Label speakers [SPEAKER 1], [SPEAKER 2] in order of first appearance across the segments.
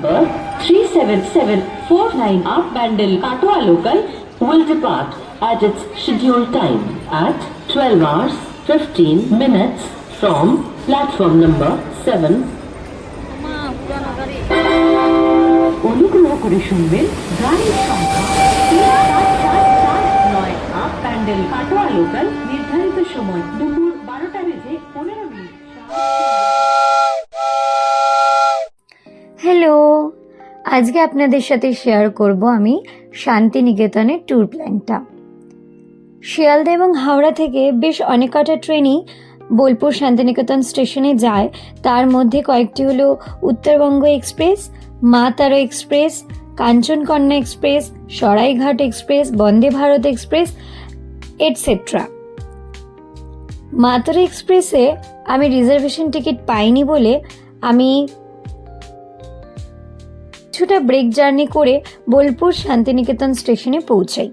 [SPEAKER 1] Number 37749 up Bandel Katwa local will depart at its scheduled time at 12 hours 15 minutes from platform number 7. অনুগ্রহ করে শুনবেন গাড়ির সংখ্যা 37749 up pandal Katwa local নির্ধারিত সময় দুপুর 12:15
[SPEAKER 2] হ্যালো, আজকে আপনাদের সাথে শেয়ার করব আমি শান্তিনিকেতনের ট্যুর প্ল্যানটা। শিয়ালদা এবং হাওড়া থেকে বেশ অনেক কটা ট্রেনই বোলপুর শান্তিনিকেতন স্টেশনে যায়। তার মধ্যে কয়েকটি হলো Uttarbanga express, Maa Tara express, Kanchankanya express, Saraighat express, Vande Bharat express etcetera. Maa Tara এক্সপ্রেসে আমি রিজার্ভেশন টিকিট পাইনি বলে আমি কিছুটা ব্রেক জার্নি করে বোলপুর শান্তিনিকেতন স্টেশনে পৌঁছাই।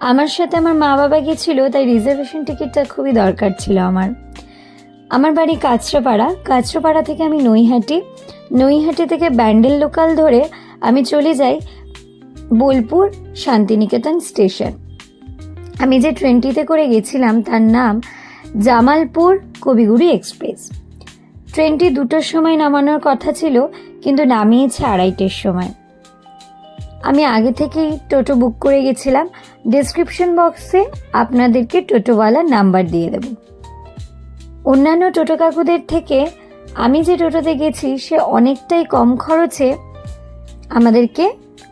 [SPEAKER 2] আমার সাথে আমার মা বাবা গেছিল, তাই রিজার্ভেশন টিকিটটা খুবই দরকার ছিল আমার বাড়ি কাঁচরাপাড়া থেকে আমি নৈহাটি থেকে ব্যান্ডেল লোকাল ধরে আমি চলে যাই বোলপুর শান্তিনিকেতন স্টেশন। আমি যে ট্রেনটিতে করে গেছিলাম তার নাম জামালপুর কবিগুরু এক্সপ্রেস। ট্রেনটি 2টোর সময় নামানোর কথা ছিল, কিন্তু নামিয়েছে 2:30-এর সময়। আমি আগে থেকেই টোটো বুক করে গেছিলাম। ডেসক্রিপশন বক্সে আপনাদেরকে টোটোওয়ালার নাম্বার দিয়ে দেব। অন্যান্য টোটো কাকুদের থেকে আমি যে টোটোতে গেছি সে অনেকটাই কম খরচে আমাদেরকে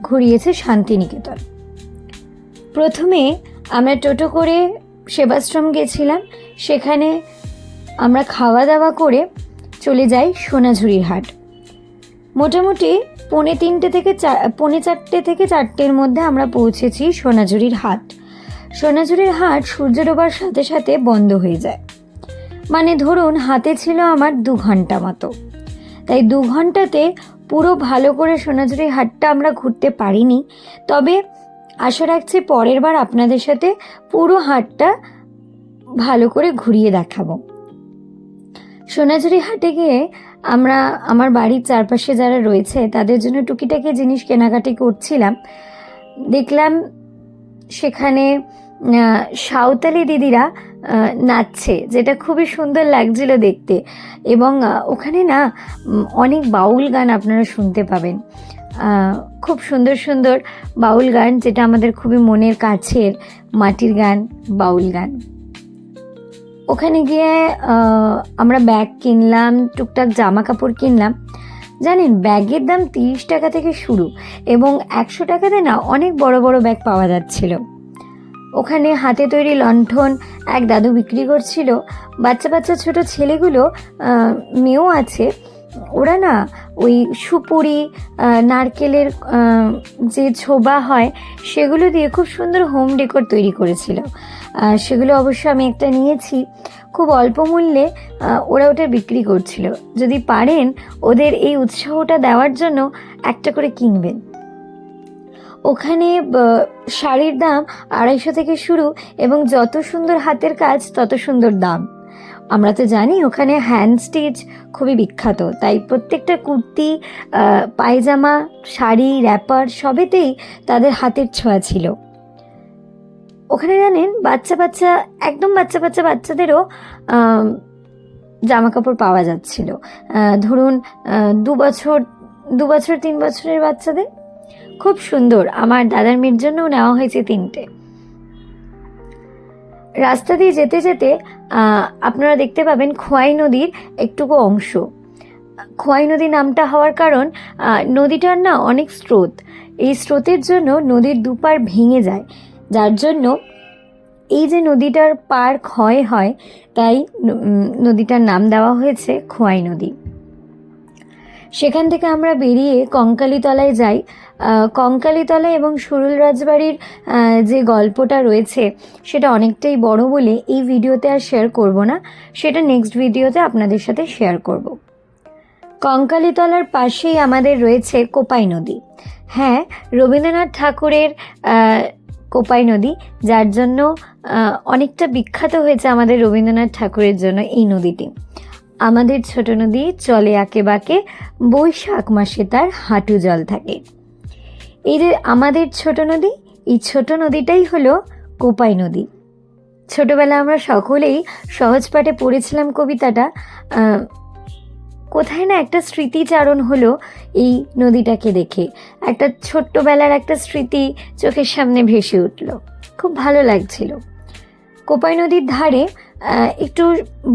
[SPEAKER 2] ঘুরিয়েছে শান্তিনিকেতন। প্রথমে আমরা টোটো করে সেবাশ্রম গেছিলাম, সেখানে আমরা খাওয়া দাওয়া করে চলে যাই সোনাঝুরির হাট। মোটামুটি 3:45 থেকে 4:30 মধ্যে আমরা পৌঁছেছি সোনাঝুরির হাট। সোনাঝুরির হাট সূর্য ডোবার সাথে সাথে বন্ধ হয়ে যায়। মানে ধরুন হাতে ছিল আমার 2 ঘন্টা মতো, তাই 2 ঘন্টাতে পুরো ভালো করে সোনাঝুরির হাটটা আমরা ঘুরতে পারিনি। তবে আশা রাখছি পরের বার আপনাদের সাথে পুরো হাটটা ভালো করে ঘুরিয়ে দেখাবো। সোনাঝুরি হাটে গিয়ে আমরা আমার বাড়ির চারপাশে যারা রয়েছে তাদের জন্য টুকিটাকি জিনিস কেনাকাটি করছিলাম। দেখলাম সেখানে সাঁওতালি দিদিরা নাচছে, যেটা খুবই সুন্দর লাগছিল দেখতে। এবং ওখানে না অনেক বাউল গান আপনারা শুনতে পাবেন, খুব সুন্দর সুন্দর বাউল গান, যেটা আমাদের খুবই মনের কাছের মাটির গান, বাউল গান। ওখানে গিয়ে আমরা ব্যাগ কিনলাম, টুকটাক জামা কাপড় কিনলাম। জানেন, ব্যাগের দাম 30 টাকা থেকে শুরু, এবং 100 টাকাতে না অনেক বড় বড় ব্যাগ পাওয়া যাচ্ছিল। ওখানে হাতে তৈরি লণ্ঠন এক দাদু বিক্রি করছিল। বাচ্চা ছোট ছেলেগুলো, মেয়েও আছে, ওরা না ওই সুপুরি, নারকেলের যে ছোবা হয় সেগুলো দিয়ে খুব সুন্দর হোম ডেকোর তৈরি করেছিল। সেগুলো অবশ্য আমি একটা নিয়েছি, খুব অল্প মূল্যে ওরা ওটা বিক্রি করছিল। যদি পারেন ওদের এই উৎসাহটা দেওয়ার জন্য একটা করে কিনবেন। ওখানে শাড়ির দাম 250 থেকে শুরু, এবং যত সুন্দর হাতের কাজ তত সুন্দর দাম। আমরা তো জানি ওখানে হ্যান্ড স্টিচ খুবই বিখ্যাত, তাই প্রত্যেকটা কুর্তি, পায়জামা, শাড়ি, র্যাপার সবেতেই তাদের হাতের ছোঁয়া ছিল। ওখানে জানেন একদম বাচ্চাদেরও জামা কাপড় পাওয়া যাচ্ছিল। ধরুন 2 বছর 3 বছরের বাচ্চাদের খুব সুন্দর। আমার দাদার মেয়ের জন্যও নেওয়া হয়েছে 3টে। রাস্তা দিয়ে যেতে যেতে আপনারা দেখতে পাবেন খোয়াই নদীর একটুকু অংশ। খোয়াই নদী নামটা হওয়ার কারণ নদীটার না অনেক স্রোত, এই স্রোতের জন্য নদীর দুপার ভেঙে যায়, যার জন্য এই যে নদীটার পার ক্ষয় হয়, তাই নদীটার নাম দেওয়া হয়েছে খোয়াই নদী। সেখান থেকে আমরা বেরিয়ে কঙ্কালীতলায় যাই। কঙ্কালীতলা এবং সুরুল রাজবাড়ির যে গল্পটা রয়েছে সেটা অনেকটাই বড় বলে এই ভিডিওতে আর শেয়ার করব না, সেটা নেক্সট ভিডিওতে আপনাদের সাথে শেয়ার করব। কঙ্কালীতলার পাশেই আমাদের রয়েছে কোপাই নদী। হ্যাঁ, রবীন্দ্রনাথ ঠাকুরের কোপাই নদী, যার জন্য অনেকটা বিখ্যাত হয়েছে আমাদের রবীন্দ্রনাথ ঠাকুরের জন্য এই নদীটি। আমাদের ছোট নদী চলে আঁকে বাঁকে, বৈশাখ মাসে তার হাঁটু জল থাকে। এই যে আমাদের ছোট নদী, এই ছোট নদীটাই হলো কোপাই নদী। ছোটবেলায় আমরা সকলেই সহজ পাঠে পড়েছিলাম কবিতাটা। কোথায় না একটা স্মৃতিচারণ হলো এই নদীটাকে দেখে, একটা ছোট্টবেলার একটা স্মৃতি চোখের সামনে ভেসে উঠল, খুব ভালো লাগছিল। কোপাই নদীর ধারে একটু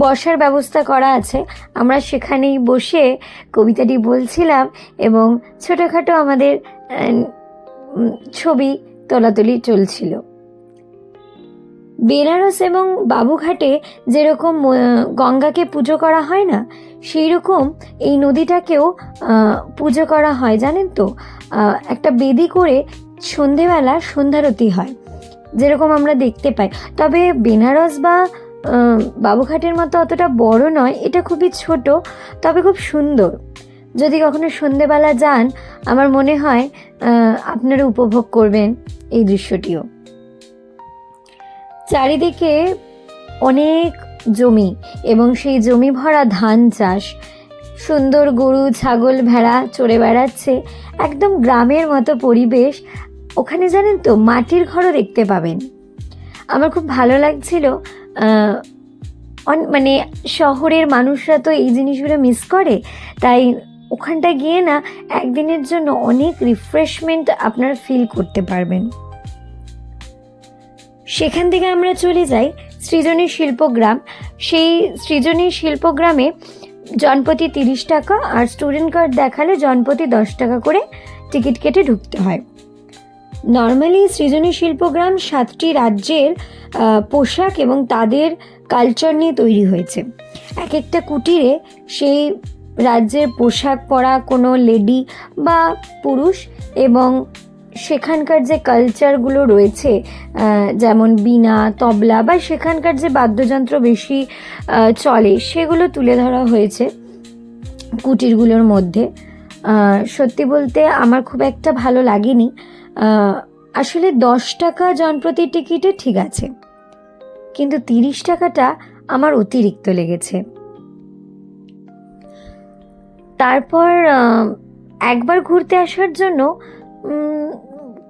[SPEAKER 2] বসার ব্যবস্থা করা আছে, আমরা সেখানেই বসে কবিতাটি বলছিলাম এবং ছোটোখাটো আমাদের ছবি তোলাতুলি চলছিল। বেনারস এবং বাবুঘাটে যেরকম গঙ্গাকে পুজো করা হয় না, সেই রকম এই নদীটাকেও পুজো করা হয়, জানেন তো। একটা বেদি করে সন্ধেবেলা সন্ধ্যারতি হয়, যেরকম আমরা দেখতে পাই। তবে বেনারস বা বাবুঘাটের মতো অতটা বড় নয়, এটা খুবই ছোট, তবে খুব সুন্দর। যদি কখনো সন্ধেবেলা যান, আমার মনে হয় আপনারা উপভোগ করবেন এই দৃশ্যটিও। চারিদিকে অনেক জমি এবং সেই জমি ভরা ধান চাষ, সুন্দর গরু ছাগল ভেড়া চড়ে বেড়াচ্ছে, একদম গ্রামের মতো পরিবেশ। ওখানে জানেন তো মাটির ঘরও দেখতে পাবেন। আমার খুব ভালো লাগছিল। মানে শহরের মানুষরা তো এই জিনিসগুলো মিস করে, তাই ওখানটা গিয়ে না একদিনের জন্য অনেক রিফ্রেশমেন্ট আপনারা ফিল করতে পারবেন। সেখান থেকে আমরা চলে যাই সৃজনী শিল্পগ্রাম। সেই সৃজনী শিল্পগ্রামে জনপ্রতি 30 টাকা আর স্টুডেন্ট কার্ড দেখালে জনপ্রতি 10 টাকা করে টিকিট কেটে ঢুকতে হয়। নর্মালি সৃজনী শিল্পগ্রাম 7টি রাজ্যের পোশাক এবং তাদের কালচার নিয়ে তৈরি হয়েছে। এক একটা কুটিরে সেই রাজ্যের পোশাক পরা কোনো লেডি বা পুরুষ এবং সেখানকার যে কালচারগুলো রয়েছে, যেমন বীণা তবলা বা সেখানকার যে বাদ্যযন্ত্র বেশি চলে, সেগুলো তুলে ধরা হয়েছে কুটিরগুলোর মধ্যে। সত্যি বলতে আমার খুব একটা ভালো লাগেনি। আসলে 10 টাকা জনপ্রতি টিকিটে ঠিক আছে, কিন্তু 30 টাকাটা আমার অতিরিক্ত লেগেছে। তারপর একবার ঘুরতে আসার জন্য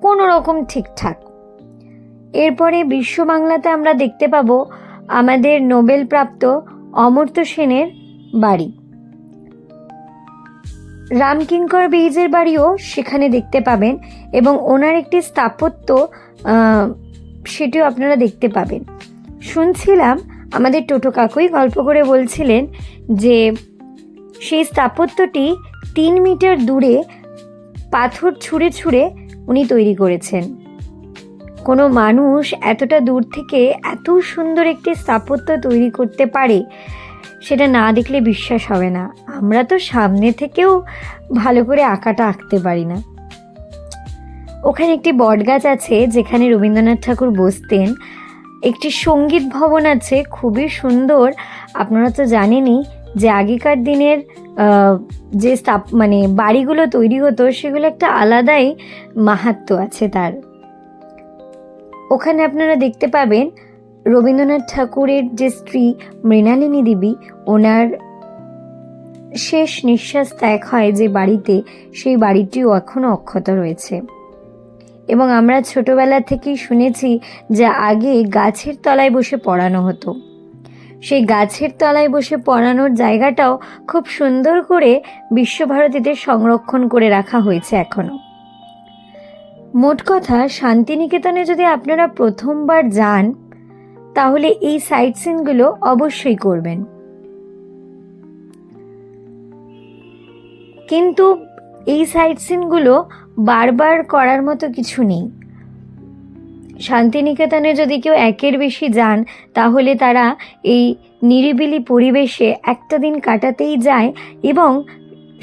[SPEAKER 2] কোনো রকম ঠিকঠাক। এরপরে বিশ্ব বাংলাতে আমরা দেখতে পাবো আমাদের নোবেল প্রাপ্ত অমর্ত্য সেনের বাড়ি। রামকিঙ্কর বেইজের বাড়িও সেখানে দেখতে পাবেন এবং ওনার একটি স্থাপত্য সেটিও আপনারা দেখতে পাবেন। শুনছিলাম আমাদের টোটো কাকুই গল্প করে বলছিলেন যে সেই স্থাপত্যটি 3 মিটার দূরে পাথর ছুঁড়ে ছুঁড়ে উনি তৈরি করেছেন। কোনো মানুষ এতটা দূর থেকে এত সুন্দর একটি স্থাপত্য তৈরি করতে পারে, সেটা না দেখলে বিশ্বাস হবে না। আমরা তো সামনে থেকেও ভালো করে আঁকাটা আঁকতে পারি না। ওখানে একটি বটগাছ আছে যেখানে রবীন্দ্রনাথ ঠাকুর বসতেন। একটি সঙ্গীত ভবন আছে, খুবই সুন্দর। আপনারা তো জানেনই যে আগেকার দিনের যে মানে বাড়িগুলো তৈরি হতো, সেগুলো একটা আলাদাই মাহাত্ম্য আছে তার। ওখানে আপনারা দেখতে পাবেন রবীন্দ্রনাথ ঠাকুরের যে স্ত্রী মৃণালিনী দেবী, ওনার শেষ নিঃশ্বাস ত্যাগ হয় যে বাড়িতে, সেই বাড়িটিও এখনও অক্ষত রয়েছে। এবং আমরা ছোটবেলা থেকেই শুনেছি যে আগে গাছের তলায় বসে পড়ানো হতো। সেই গাছের তলায় বসে পড়ানোর জায়গাটাও খুব সুন্দর করে বিশ্বভারতীতে সংরক্ষণ করে রাখা হয়েছে এখনো। মোট কথা, শান্তিনিকেতনে যদি আপনারা প্রথমবার যান, তাহলে এই সাইট সিনগুলো অবশ্যই করবেন। কিন্তু এই সাইট সিনগুলো বারবার করার মতো কিছু নেই। শান্তিনিকেতনে যদি কেউ একের বেশি যান, তাহলে তারা এই নিরিবিলি পরিবেশে একটা দিন কাটাতেই যায়। এবং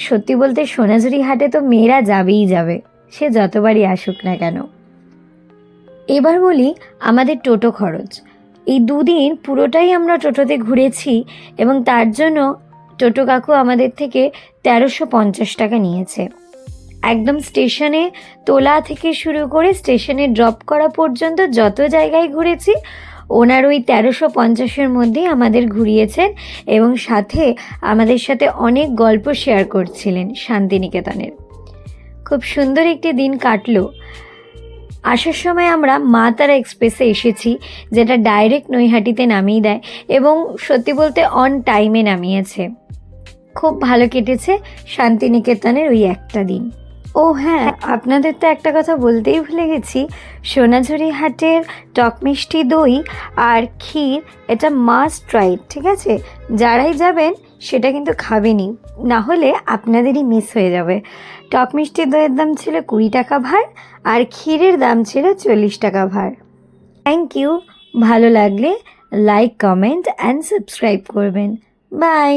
[SPEAKER 2] সত্যি বলতে সোনাঝুরি হাটে তো মেয়েরা যাবেই যাবে, সে যতবারই আসুক না কেন। এবার বলি আমাদের টোটো খরচ। এই 2 দিন পুরোটাই আমরা টোটোতে ঘুরেছি এবং তার জন্য টোটো কাকু আমাদের থেকে 1350 টাকা নিয়েছে। একদম স্টেশনে তোলা থেকে শুরু করে স্টেশনে ড্রপ করা পর্যন্ত যত জায়গায় ঘুরেছি, ওনার ওই 1350-এর মধ্যেই আমাদের ঘুরিয়েছেন এবং সাথে আমাদের সাথে অনেক গল্প শেয়ার করছিলেন শান্তিনিকেতনের। খুব সুন্দর একটি দিন কাটলো। আসার সময় আমরা মা তারা এক্সপ্রেসে এসেছি, যেটা ডাইরেক্ট নৈহাটিতে নামিয়ে দেয় এবং সত্যি বলতে অন টাইমে নামিয়েছে। খুব ভালো কেটেছে শান্তিনিকেতনের ওই একটা দিন। ও হ্যাঁ, আপনাদের তো একটা কথা বলতেই ভুলে গেছি, সোনাঝুরি হাটের টক মিষ্টি দই আর ক্ষীর এটা মাস্ট ট্রাই, ঠিক আছে? যারাই যাবেন সেটা কিন্তু খাবেনই, না হলে আপনাদেরই মিস হয়ে যাবে। টক মিষ্টি দইয়ের দাম ছিল 20 টাকা ভার আর ক্ষীরের দাম ছিল 40 টাকা ভার। Thank you. ভালো লাগলে লাইক, কমেন্ট অ্যান্ড সাবস্ক্রাইব করবেন। বাই।